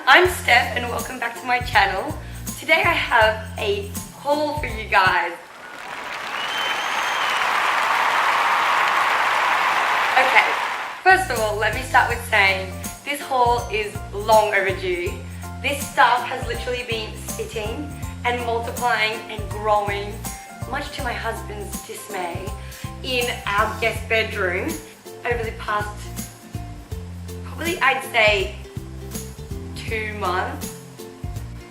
I'm Steph and welcome back to my channel. Today I have a haul for you guys. Okay, first of all, let me start with saying this haul is long overdue. This stuff has literally been sitting and multiplying and growing, much to my husband's dismay, in our guest bedroom over the past, probably I'd say 2 months.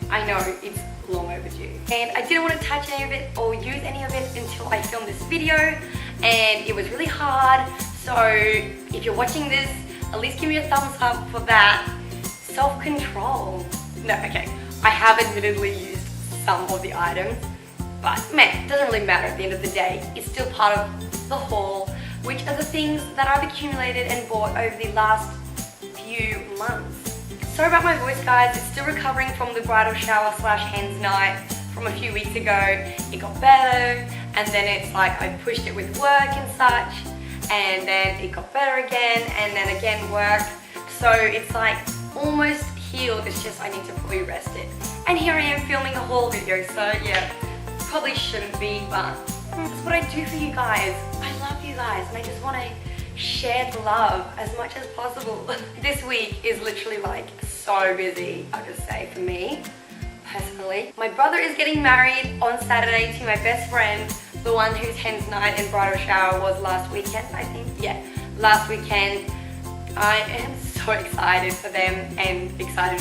I know it's long overdue. And I didn't want to touch any of it or use any of it until I filmed this video, and it was really hard. So if you're watching this, at least give me a thumbs up for that. Self-control. No, okay. I have admittedly used some of the items, but man, it doesn't really matter at the end of the day. It's still part of the haul, which are the things that I've accumulated and bought over the last few months. Sorry about my voice, guys. It's still recovering from the bridal shower / hens night from a few weeks ago. It got better, and then it's like I pushed it with work and such, and then it got better again, and then again work. So it's like almost healed. It's just I need to fully rest it. And here I am filming a haul video, so yeah, probably shouldn't be, but that's what I do for you guys. I love you guys, and I just want to share the love as much as possible. This week is literally like so busy, I just say, for me personally. My brother is getting married on Saturday to my best friend, the one whose hens night and bridal shower was last weekend, I think. Yeah, last weekend. I am so excited for them and excited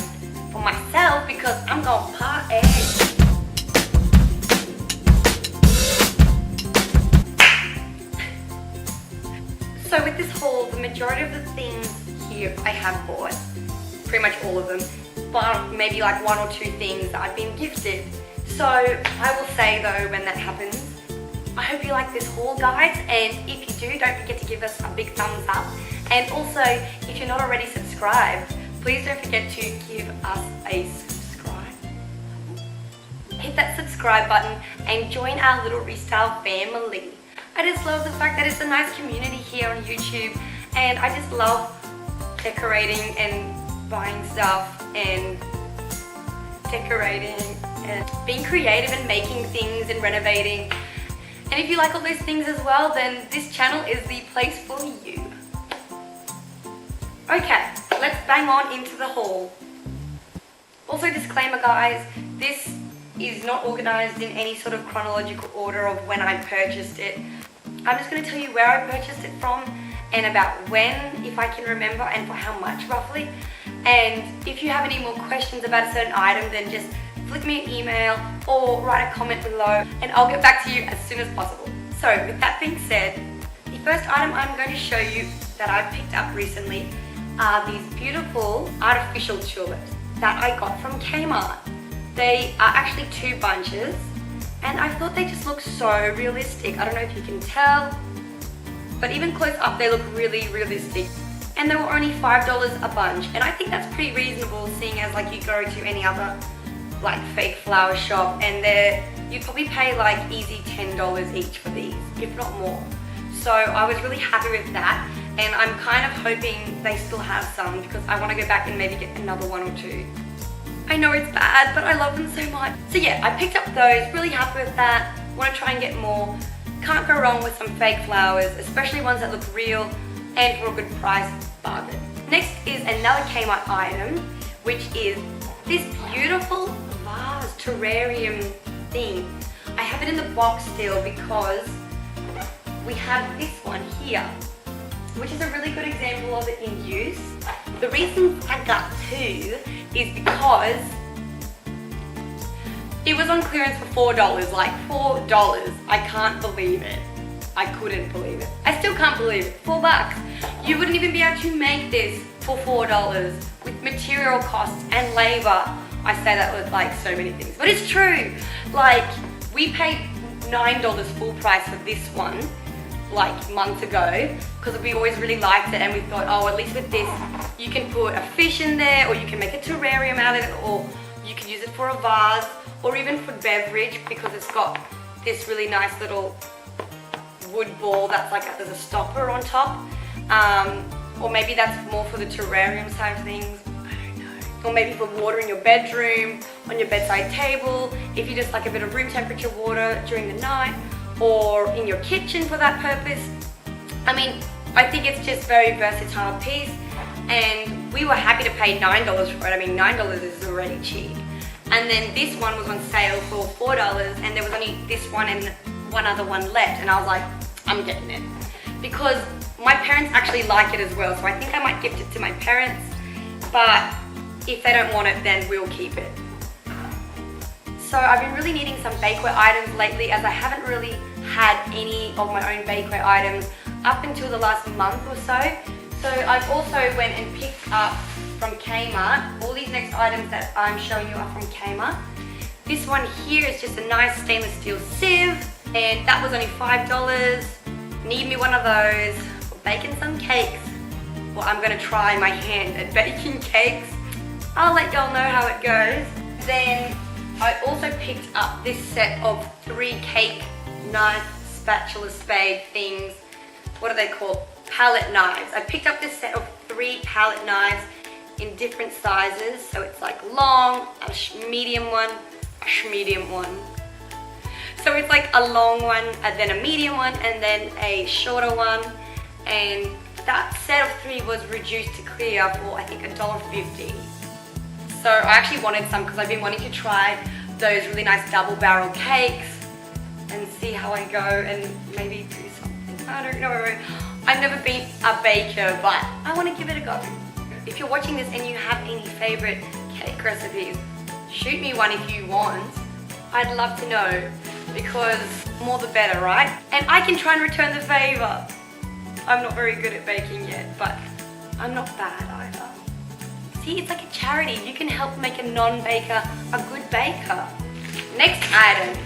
for myself because I'm gonna party. So with this haul, the majority of the things here I have bought, pretty much all of them, but maybe like 1 or 2 things that I've been gifted. So I will say though, when that happens, I hope you like this haul, guys, and if you do, don't forget to give us a big thumbs up. And also, if you're not already subscribed, please don't forget to give us a subscribe. Hit that subscribe button and join our little Restyler family. I just love the fact that it's a nice community here on YouTube, and I just love decorating and buying stuff and decorating and being creative and making things and renovating. And if you like all those things as well, then this channel is the place for you. Okay, let's bang on into the haul. Also, disclaimer, guys, this is not organized in any sort of chronological order of when I purchased it. I'm just going to tell you where I purchased it from and about when, if I can remember, and for how much roughly. And if you have any more questions about a certain item, then just flick me an email or write a comment below and I'll get back to you as soon as possible. So with that being said, the first item I'm going to show you that I picked up recently are these beautiful artificial tulips that I got from Kmart. They are actually 2 bunches, and I thought they just look so realistic. I don't know if you can tell, but even close up they look really realistic. And they were only $5 a bunch, and I think that's pretty reasonable, seeing as like you go to any other like fake flower shop and you'd probably pay like easy $10 each for these, if not more. So I was really happy with that, and I'm kind of hoping they still have some because I want to go back and maybe get another 1 or 2. I know it's bad, but I love them so much. So yeah, I picked up those, really happy with that. Want to try and get more. Can't go wrong with some fake flowers, especially ones that look real and for a good price bargain. Next is another Kmart item, which is this beautiful vase terrarium thing. I have it in the box still because we have this one here, which is a really good example of it in use. The reason I got 2 is because it was on clearance for $4, like $4. I can't believe it. I couldn't believe it. I still can't believe it. $4. You wouldn't even be able to make this for $4 with material costs and labor. I say that with like so many things, but it's true. Like, we paid $9 full price for this one like months ago because we always really liked it, and we thought, oh, at least with this you can put a fish in there, or you can make a terrarium out of it, or you can use it for a vase, or even for beverage because it's got this really nice little wood ball that's like there's a stopper on top, or maybe that's more for the terrarium side of things. I don't know. or maybe for water in your bedroom, on your bedside table, if you just like a bit of room temperature water during the night, or in your kitchen for that purpose. I mean, I think it's just very versatile piece, and we were happy to pay $9 for it. I mean, $9 is already cheap. And then this one was on sale for $4, and there was only this one and one other one left, and I was like, I'm getting it. Because my parents actually like it as well, so I think I might gift it to my parents, but if they don't want it, then we'll keep it. So I've been really needing some bakeware items lately, as I haven't really had any of my own bakeware items up until the last month or so. So I've also went and picked up from Kmart. All these next items that I'm showing you are from Kmart. This one here is just a nice stainless steel sieve, and that was only $5. Need me one of those for baking some cakes. Well, I'm gonna try my hand at baking cakes. I'll let y'all know how it goes. Then I also picked up this set of 3 cake knife, spatula, spade things. What are they called? Palette knives. I picked up this set of 3 palette knives in different sizes. So it's like long, a medium one, a medium one. So it's like a long one, and then a medium one, and then a shorter one. And that set of 3 was reduced to clear for I think $1.50. So I actually wanted some because I've been wanting to try those really nice double barrel cakes and see how I go and maybe do something. I don't know. I've never been a baker, but I want to give it a go. If you're watching this and you have any favorite cake recipes, shoot me one if you want. I'd love to know, because more the better, right? And I can try and return the favor. I'm not very good at baking yet, but I'm not bad either. See, it's like a charity. You can help make a non-baker a good baker. Next item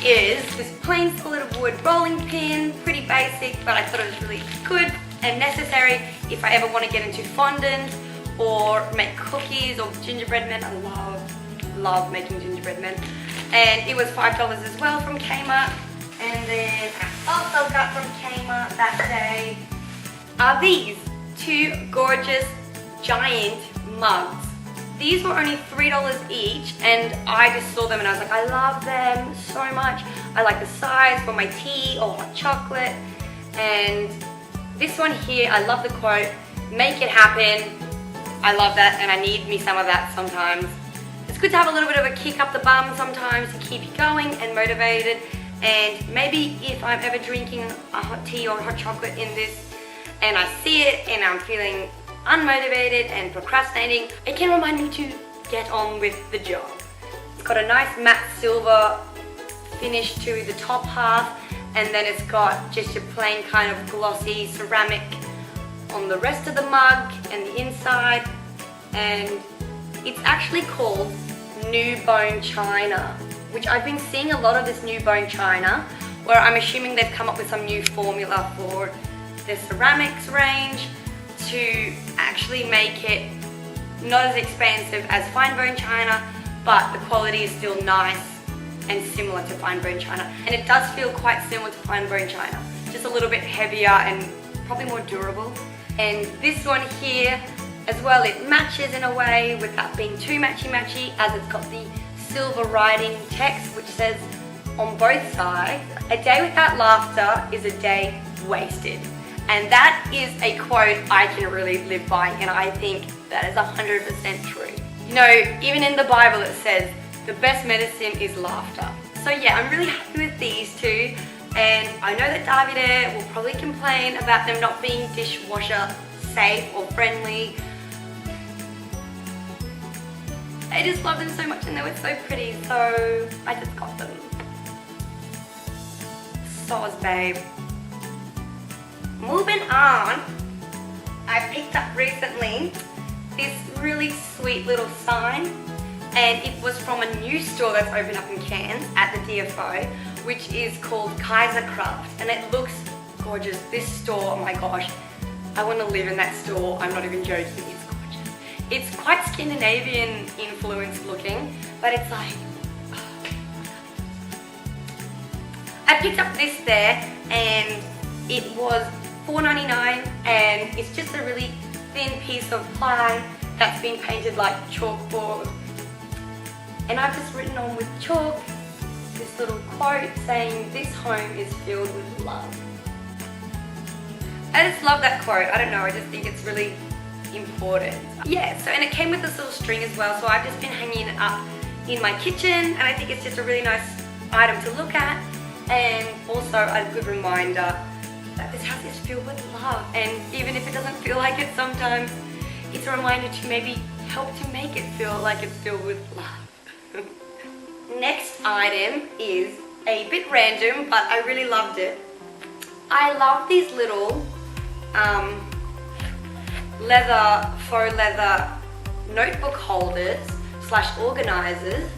is this plain solid wood rolling pin. Pretty basic, but I thought it was really good and necessary if I ever want to get into fondant or make cookies or gingerbread men. I love making gingerbread men. And it was $5 as well from Kmart. And then I also got from Kmart that day are these 2 gorgeous giant mugs. These were only $3 each, and I just saw them and I was like, I love them so much. I like the size for my tea or hot chocolate. And this one here, I love the quote, make it happen. I love that, and I need me some of that sometimes. It's good to have a little bit of a kick up the bum sometimes to keep you going and motivated. And maybe if I'm ever drinking a hot tea or hot chocolate in this and I see it and I'm feeling unmotivated and procrastinating, it can remind me to get on with the job. It's got a nice matte silver finish to the top half, and then it's got just your plain kind of glossy ceramic on the rest of the mug and the inside. And it's actually called New Bone China, which I've been seeing a lot of this New Bone China, where I'm assuming they've come up with some new formula for the ceramics range to actually make it not as expensive as fine bone china, but the quality is still nice and similar to fine bone china. And it does feel quite similar to fine bone china, just a little bit heavier and probably more durable. And this one here as well, it matches in a way with that being too matchy-matchy, as it's got the silver writing text which says on both sides, a day without laughter is a day wasted. And that is a quote I can really live by, and I think that is 100% true. You know, even in the Bible it says the best medicine is laughter. So yeah, I'm really happy with these 2, and I know that Davide will probably complain about them not being dishwasher safe or friendly. I just love them so much and they were so pretty, so I just got them. Sauce, babe. Moving on, I picked up recently this really sweet little sign, and it was from a new store that's opened up in Cairns at the DFO, which is called Kaiser Craft, and it looks gorgeous. This store, oh my gosh, I want to live in that store. I'm not even joking, it's gorgeous. It's quite Scandinavian influence looking, but it's like, I picked up this there, and it was $4.99, and it's just a really thin piece of ply that's been painted like chalkboard. And I've just written on with chalk this little quote saying, "This home is filled with love." I just love that quote. I don't know, I just think it's really important. Yeah, so and it came with this little string as well, so I've just been hanging it up in my kitchen, and I think it's just a really nice item to look at, and also a good reminder that this house is filled with love. And even if it doesn't feel like it sometimes, it's a reminder to maybe help to make it feel like it's filled with love. Next item is a bit random, but I really loved it. I love these little faux leather notebook holders / organizers,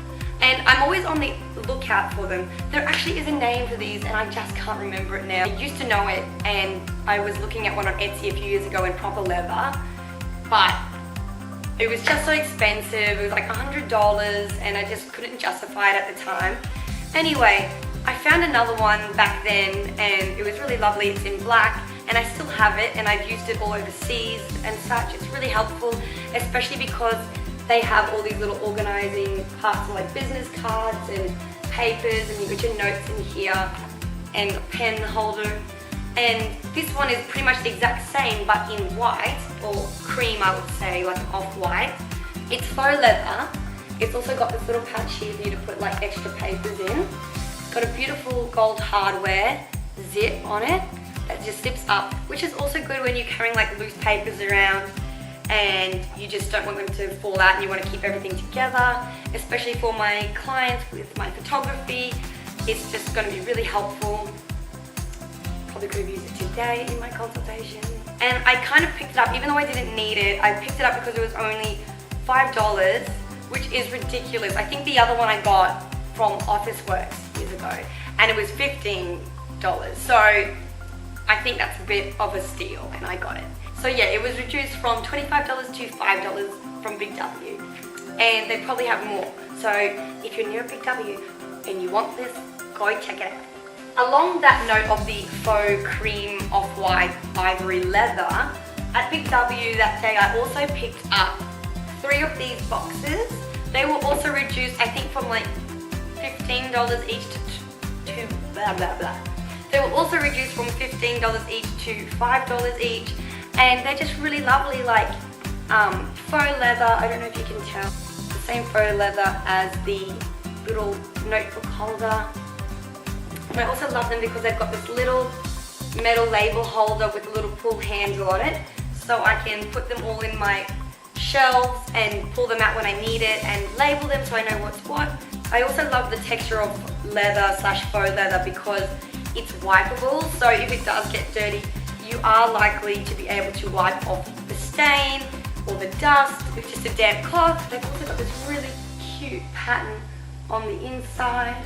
and I'm always on the lookout for them. There actually is a name for these and I just can't remember it now. I used to know it, and I was looking at one on Etsy a few years ago in proper leather, but it was just so expensive. It was like $100 and I just couldn't justify it at the time. Anyway, I found another one back then and it was really lovely. It's in black and I still have it, and I've used it all overseas and such. It's really helpful, especially because they have all these little organizing parts like business cards and papers, and you got your notes in here and a pen holder. And this one is pretty much the exact same but in white, or cream I would say, like off-white. It's faux leather. It's also got this little pouch here for you to put like extra papers in. It's got a beautiful gold hardware zip on it that just zips up, which is also good when you're carrying like loose papers around and you just don't want them to fall out and you want to keep everything together. Especially for my clients with my photography, it's just going to be really helpful. Probably could have used it today in my consultation. And I kind of picked it up, even though I didn't need it, I picked it up because it was only $5, which is ridiculous. I think the other one I got from Office Works years ago, and it was $15. So I think that's a bit of a steal, and I got it. So yeah, it was reduced from $25 to $5 from Big W, and they probably have more. So if you're near Big W and you want this, go check it out. Along that note of the faux cream off-white ivory leather, at Big W that day I also picked up 3 of these boxes. They were also reduced, I think, from like $15 each to blah blah blah. They were also reduced from $15 each to $5 each, and they're just really lovely, like faux leather. I don't know if you can tell, the same faux leather as the little notebook holder. And I also love them because they've got this little metal label holder with a little pull handle on it, so I can put them all in my shelves and pull them out when I need it and label them so I know what's what. I also love the texture of leather / faux leather because it's wipeable, so if it does get dirty, you are likely to be able to wipe off the stain or the dust with just a damp cloth. They've also got this really cute pattern on the inside.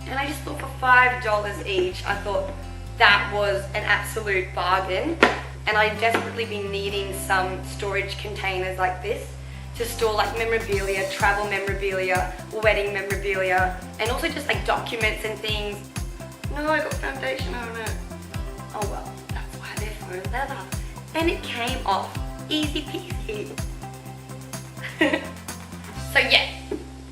And I just thought for $5 each, I thought that was an absolute bargain. And I've desperately been needing some storage containers like this to store like memorabilia, travel memorabilia, wedding memorabilia, and also just like documents and things. No, I got foundation on it. Oh well, that's why they're faux leather. And it came off easy peasy. So yeah,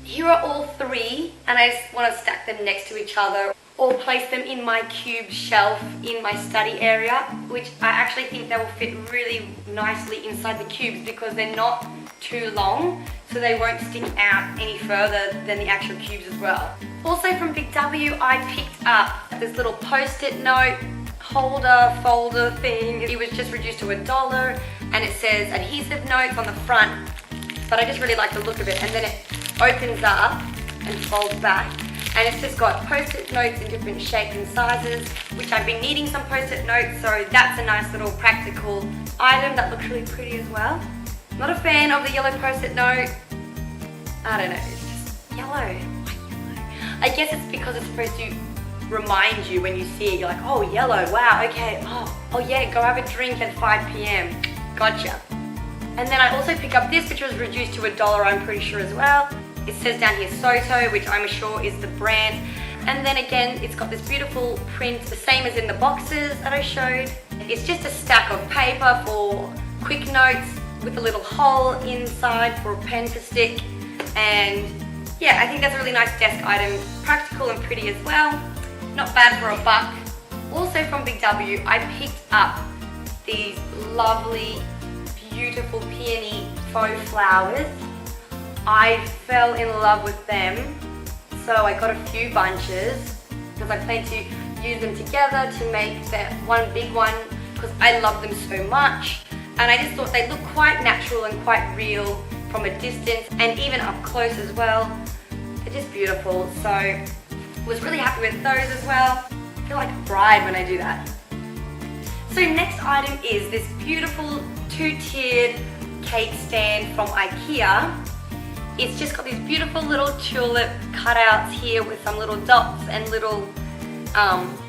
here are all 3, and I just want to stack them next to each other or place them in my cube shelf in my study area, which I actually think they will fit really nicely inside the cubes because they're not too long, so they won't stick out any further than the actual cubes as well. Also from Big W, I picked up this little post-it note holder, folder thing. It was just reduced to $1, and it says adhesive notes on the front, but I just really like the look of it. And then it opens up and folds back, and it's just got post-it notes in different shapes and sizes, which I've been needing some post-it notes, so that's a nice little practical item that looks really pretty as well. Not a fan of the yellow post-it note. I don't know, it's just yellow. Why yellow? I guess it's because it's supposed to remind you when you see it, you're like, oh, yellow, wow, okay, oh yeah, go have a drink at 5 p.m. Gotcha. And then I also picked up this, which was reduced to $1, I'm pretty sure as well. It says down here Soto, which I'm sure is the brand. And then again, it's got this beautiful print, the same as in the boxes that I showed. It's just a stack of paper for quick notes, with a little hole inside for a pen to stick. And yeah, I think that's a really nice desk item, practical and pretty as well. Not bad for a buck. Also from Big W, I picked up these lovely, beautiful peony faux flowers. I fell in love with them, so I got a few bunches because I plan to use them together to make that one big one because I love them so much. And I just thought they look quite natural and quite real from a distance and even up close as well. They're just beautiful, so I was really happy with those as well. I feel like a bride when I do that. So next item is this beautiful two-tiered cake stand from Ikea. It's just got these beautiful little tulip cutouts here with some little dots and little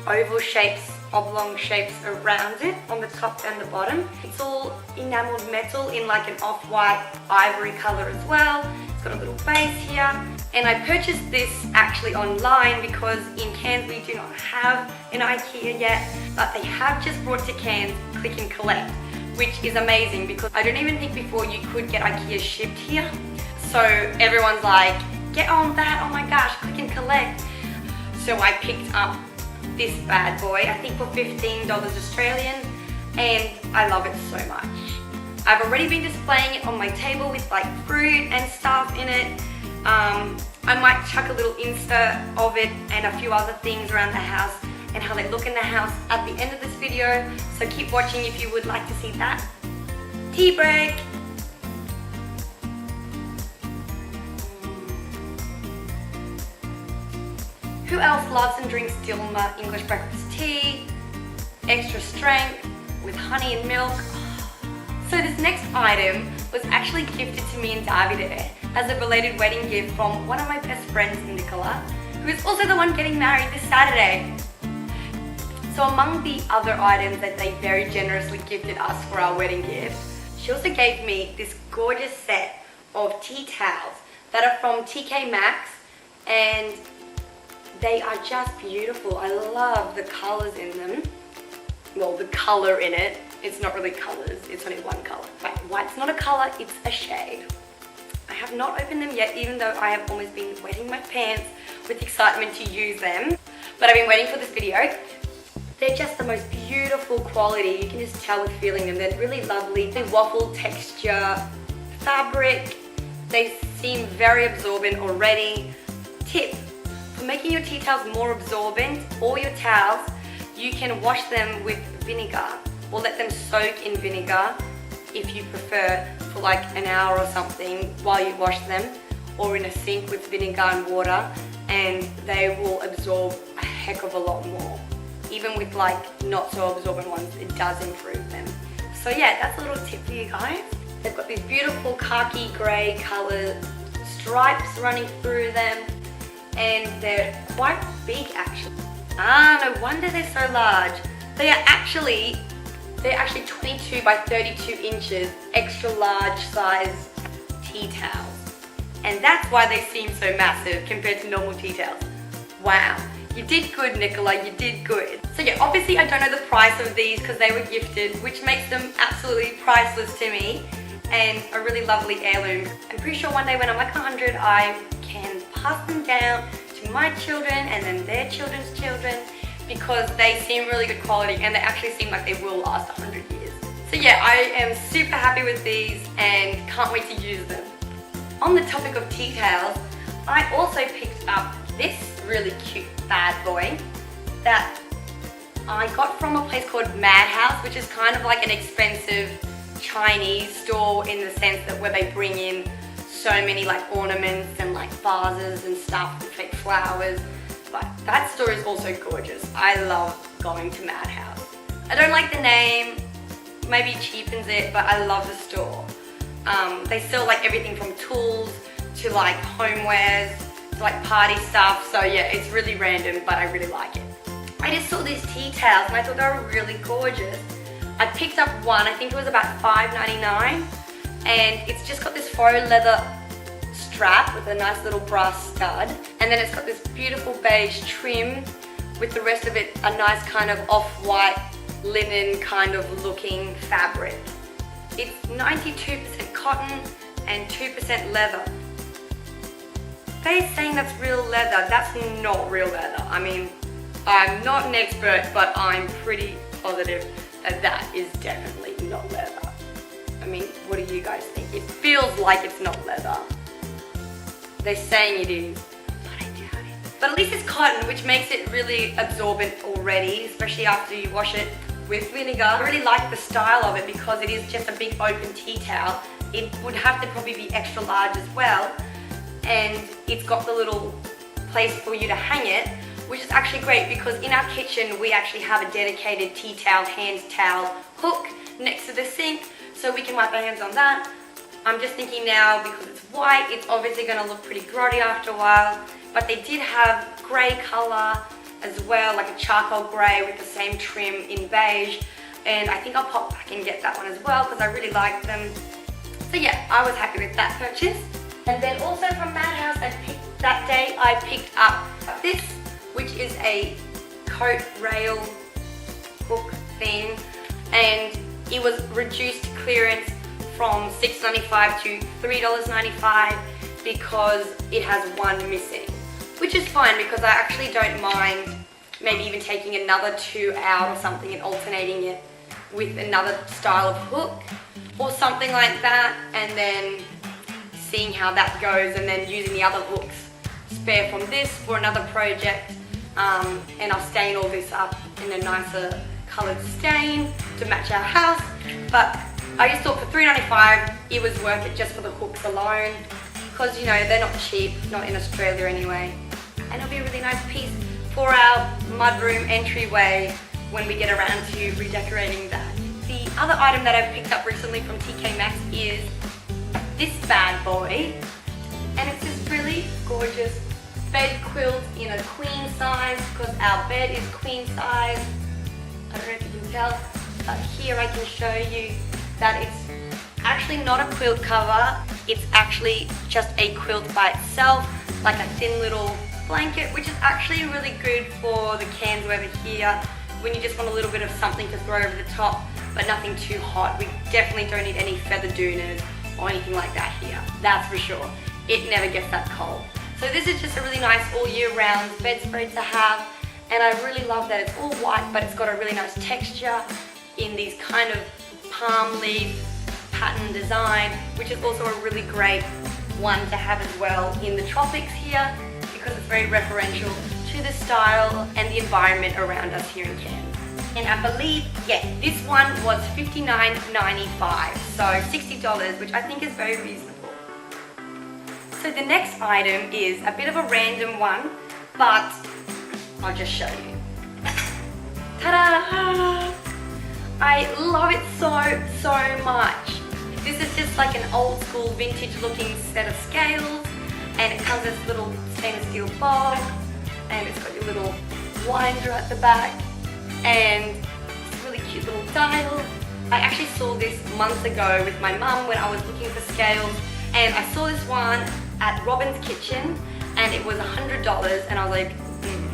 oval shapes, oblong shapes around it on the top and the bottom. It's all enameled metal in like an off-white ivory color as well. It's got a little base here. And I purchased this actually online because in Cairns we do not have an Ikea yet, but they have just brought to Cairns Click and Collect, which is amazing because I don't even think before you could get Ikea shipped here. So everyone's like, get on that, oh my gosh, Click and Collect. So I picked up this bad boy, I think for $15 Australian, and I love it so much. I've already been displaying it on my table with like fruit and stuff in it. I might chuck a little insert of it and a few other things around the house and how they look in the house at the end of this video. So keep watching if you would like to see that. Tea break. Who else loves and drinks Dilma English breakfast tea? Extra strength with honey and milk. So this next item was actually gifted to me and Davide as a belated wedding gift from one of my best friends, Nicola, who is also the one getting married this Saturday. So among the other items that they very generously gifted us for our wedding gift, she also gave me this gorgeous set of tea towels that are from t.k.maxx, and they are just beautiful. I love the colors in them. Well, the color in it. It's not really colors, it's only one color. But white's not a color, it's a shade. I have not opened them yet, even though I have almost been wetting my pants with excitement to use them. But I've been waiting for this video. They're just the most beautiful quality. You can just tell with feeling them. They're really lovely. They waffle texture fabric. They seem very absorbent already. Tip: for making your tea towels more absorbent, or your towels, you can wash them with vinegar or let them soak in vinegar if you prefer, for like an hour or something while you wash them, or in a sink with vinegar and water, and they will absorb a heck of a lot more. Even with like not so absorbent ones, it does improve them. So yeah, that's a little tip for you guys. They've got these beautiful khaki grey colored stripes running through them, and they're quite big actually. No wonder they're so large. They're actually 22 by 32 inches, extra large size tea towels. And that's why they seem so massive compared to normal tea towels. Wow, you did good, Nicola, you did good. So yeah, obviously I don't know the price of these because they were gifted, which makes them absolutely priceless to me and a really lovely heirloom. I'm pretty sure one day when I'm like 100, I can pass them down to my children and then their children's children, because they seem really good quality and they actually seem like they will last 100 years. So yeah, I am super happy with these and can't wait to use them. On the topic of tea towels, I also picked up this really cute bad boy that I got from a place called Madhouse, which is kind of like an expensive Chinese store in the sense that where they bring in so many like ornaments and like vases and stuff with fake flowers. But that store is also gorgeous. I love going to Madhouse. I don't like the name, maybe it cheapens it, but I love the store. They sell like everything from tools to like homewares to like party stuff. So yeah, it's really random, but I really like it. I just saw these tea towels and I thought they were really gorgeous. I picked up one, I think it was about $5.99, and it's just got this faux leather strap with a nice little brass stud, and then it's got this beautiful beige trim with the rest of it a nice kind of off-white linen kind of looking fabric. It's 92% cotton and 2% leather. They're saying that's real leather. That's not real leather. I mean, I'm not an expert, but I'm pretty positive that that is definitely not leather. I mean, what do you guys think? It feels like it's not leather. They're saying it is, but I doubt it. But at least it's cotton, which makes it really absorbent already, especially after you wash it with vinegar. I really like the style of it because it is just a big open tea towel. It would have to probably be extra large as well. And it's got the little place for you to hang it, which is actually great because in our kitchen we actually have a dedicated tea towel, hand towel hook next to the sink, so we can wipe our hands on that. I'm just thinking now, because it's white, it's obviously going to look pretty grotty after a while, but they did have grey colour as well, like a charcoal grey with the same trim in beige, and I think I'll pop back and get that one as well because I really like them. So yeah, I was happy with that purchase. And then also from Madhouse, that day I picked up this, which is a coat rail hook thing, and it was reduced clearance from $6.95 to $3.95 because it has one missing, which is fine because I actually don't mind maybe even taking another two out or something and alternating it with another style of hook or something like that, and then seeing how that goes, and then using the other hooks spare from this for another project, and I'll stain all this up in a nicer coloured stain to match our house. But I just thought for $3.95 it was worth it just for the hooks alone, because you know they're not cheap, not in Australia anyway, and it'll be a really nice piece for our mudroom entryway when we get around to redecorating that. The other item that I've picked up recently from t.k.maxx is this bad boy, and it's this really gorgeous bed quilt in a queen size because our bed is queen size. I don't know if you can tell, but here I can show you that it's actually not a quilt cover, it's actually just a quilt by itself, like a thin little blanket, which is actually really good for the cans over here when you just want a little bit of something to throw over the top, but nothing too hot. We definitely don't need any feather doonas or anything like that here, that's for sure. It never gets that cold. So this is just a really nice all year round bedspread to have, and I really love that it's all white, but it's got a really nice texture in these kind of palm leaf pattern design, which is also a really great one to have as well in the tropics here because it's very referential to the style and the environment around us here in Cairns. And I believe, yeah, this one was $59.95, so $60, which I think is very reasonable. So the next item is a bit of a random one, but I'll just show you. Ta-da! I love it so much. This is just like an old school vintage looking set of scales, and it comes with this little stainless steel bowl, and it's got your little winder at the back, and it's a really cute little dial. I actually saw this months ago with my mum when I was looking for scales, and I saw this one at Robin's Kitchen, and it was $100, and I was like,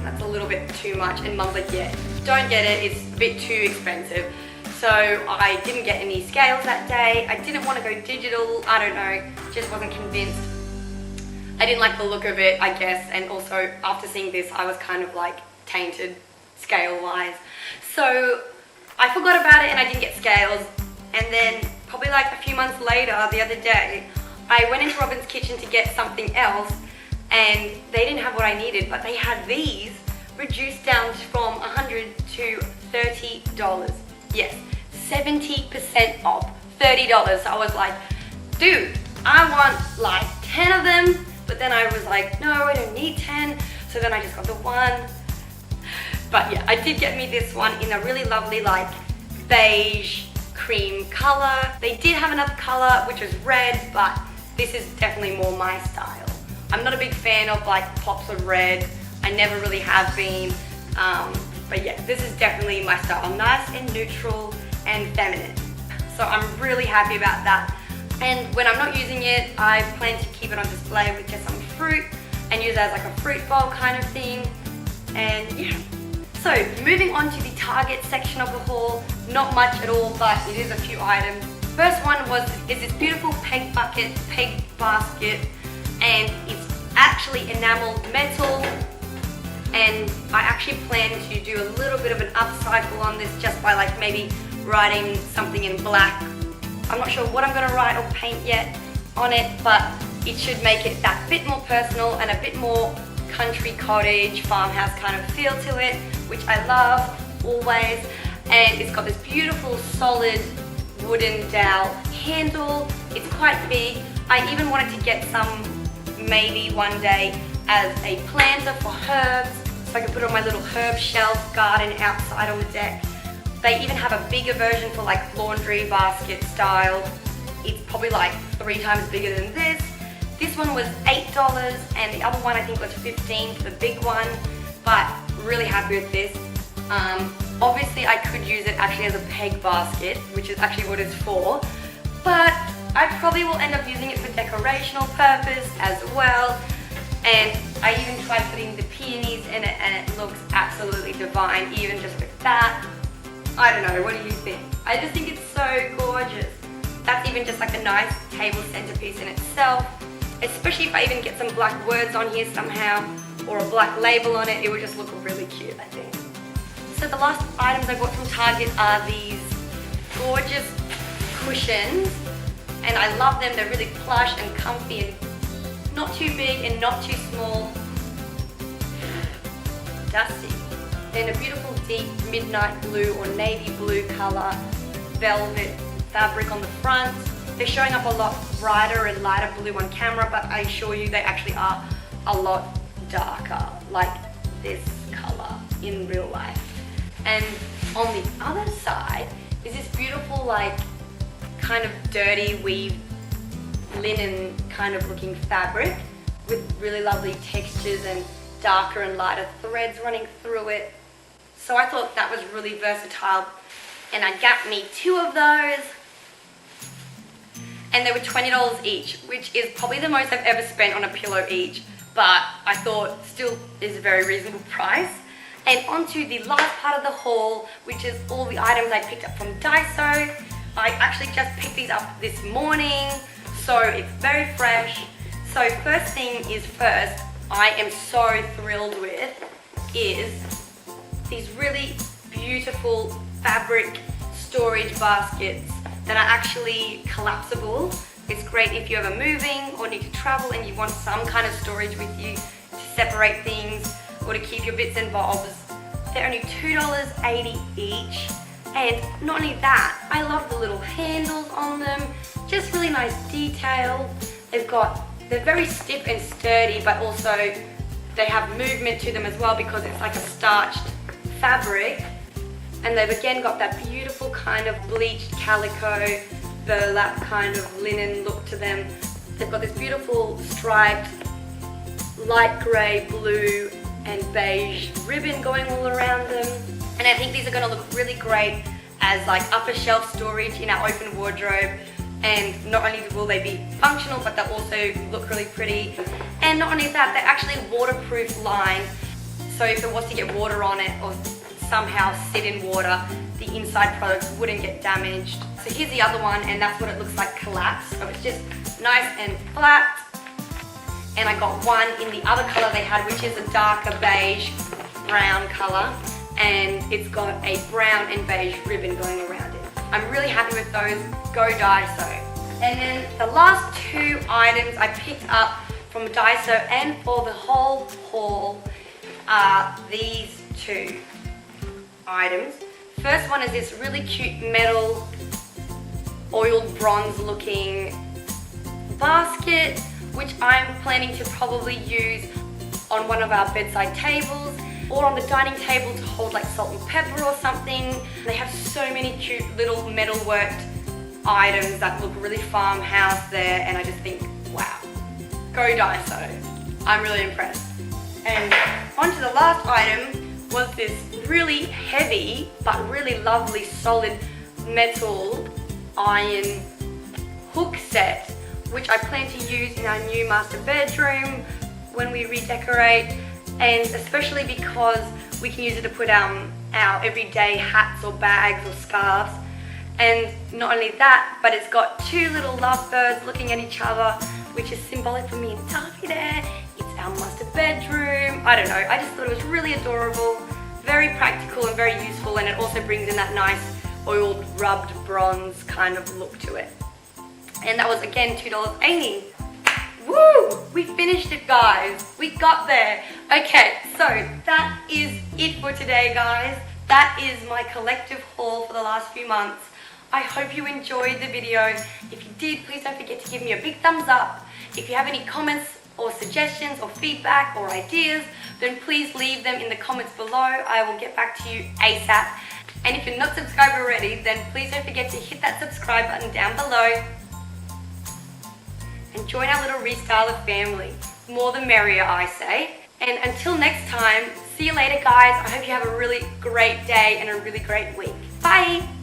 that's a little bit too much, and Mum's like, yeah, don't get it, it's a bit too expensive. So I didn't get any scales that day. I didn't want to go digital, I don't know, just wasn't convinced. I didn't like the look of it, I guess, and also after seeing this I was kind of like tainted scale wise. So I forgot about it and I didn't get scales, and then probably like a few months later, the other day, I went into Robin's Kitchen to get something else, and they didn't have what I needed, but they had these reduced down from $100 to $30. Yes, 70% off, $30. So I was like, dude, I want like 10 of them, but then I was like, no, I don't need 10. So then I just got the one. But yeah, I did get me this one in a really lovely like beige cream color. They did have another color which was red, but this is definitely more my style. I'm not a big fan of like pops of red. I never really have been. But yeah, this is definitely my style. Nice and neutral and feminine. So I'm really happy about that. And when I'm not using it, I plan to keep it on display with just some fruit and use it as like a fruit bowl kind of thing. And yeah. So moving on to the Target section of the haul, not much at all, but it is a few items. First one is this beautiful peg basket, and it's actually enameled metal, and I actually plan to do a little bit of an upcycle on this just by like maybe writing something in black. I'm not sure what I'm going to write or paint yet on it, but it should make it that bit more personal and a bit more country cottage farmhouse kind of feel to it, which I love always. And it's got this beautiful solid wooden dowel handle. It's quite big. I even wanted to get some maybe one day as a planter for herbs, so I can put it on my little herb shelf garden outside on the deck. They even have a bigger version for like laundry basket style. It's probably like 3 times bigger than this. This one was $8 and the other one I think was $15 for the big one, but really happy with this. Obviously I could use it actually as a peg basket, which is actually what it's for, but I probably will end up using it for decorational purpose as well. And I even tried putting the peonies in it and it looks absolutely divine, even just with that. I don't know, what do you think? I just think it's so gorgeous. That's even just like a nice table centerpiece in itself, especially if I even get some black words on here somehow or a black label on it, it would just look really cute, I think. So the last items I bought from Target are these gorgeous cushions, and I love them. They're really plush and comfy and not too big and not too small. Dusty. They're in a beautiful deep midnight blue or navy blue color, velvet fabric on the front. They're showing up a lot brighter and lighter blue on camera, but I assure you they actually are a lot darker, like this color in real life. And on the other side is this beautiful like kind of dirty weave linen kind of looking fabric with really lovely textures and darker and lighter threads running through it. So I thought that was really versatile, and I got me 2 of those, and they were $20 each, which is probably the most I've ever spent on a pillow each, but I thought still is a very reasonable price. And onto the last part of the haul, which is all the items I picked up from Daiso. I actually just picked these up this morning, so it's very fresh. So first thing is first, I am so thrilled with is these really beautiful fabric storage baskets that are actually collapsible. It's great if you're ever moving or need to travel and you want some kind of storage with you to separate things or to keep your bits and bobs. They're only $2.80 each. And not only that, I love the little handles on them. Just really nice detail. They're very stiff and sturdy, but also they have movement to them as well because it's like a starched fabric. And they've again got that beautiful kind of bleached calico, burlap kind of linen look to them. They've got this beautiful striped light grey, blue and beige ribbon going all around them. And I think these are going to look really great as like upper shelf storage in our open wardrobe. And not only will they be functional, but they'll also look really pretty. And not only that, they're actually waterproof lined. So if there was to get water on it or somehow sit in water, the inside products wouldn't get damaged. So here's the other one, and that's what it looks like collapsed. So it's just nice and flat. And I got one in the other color they had, which is a darker beige brown color. And it's got a brown and beige ribbon going around it. I'm really happy with those. Go Daiso. And then the last 2 items I picked up from Daiso and for the whole haul are these 2 items. First one is this really cute metal oiled bronze looking basket, which I'm planning to probably use on one of our bedside tables or on the dining table to hold like salt and pepper or something. They have so many cute little metalworked items that look really farmhouse there, and I just think, wow, go Daiso. I'm really impressed. And onto the last item was this really heavy but really lovely solid metal iron hook set, which I plan to use in our new master bedroom when we redecorate, and especially because we can use it to put our everyday hats or bags or scarves. And not only that, but it's got two little lovebirds looking at each other, which is symbolic for me and Taffy there. It's our master bedroom. I don't know, I just thought it was really adorable, very practical and very useful, and it also brings in that nice oiled rubbed bronze kind of look to it. And that was again $2.80. Woo! We finished it, guys. We got there. Okay, so that is it for today, guys. That is my collective haul for the last few months. I hope you enjoyed the video. If you did, please don't forget to give me a big thumbs up. If you have any comments or suggestions or feedback or ideas, then please leave them in the comments below. I will get back to you ASAP. And if you're not subscribed already, then please don't forget to hit that subscribe button down below and join our little Restyler family. More the merrier, I say. And until next time, see you later, guys. I hope you have a really great day and a really great week. Bye!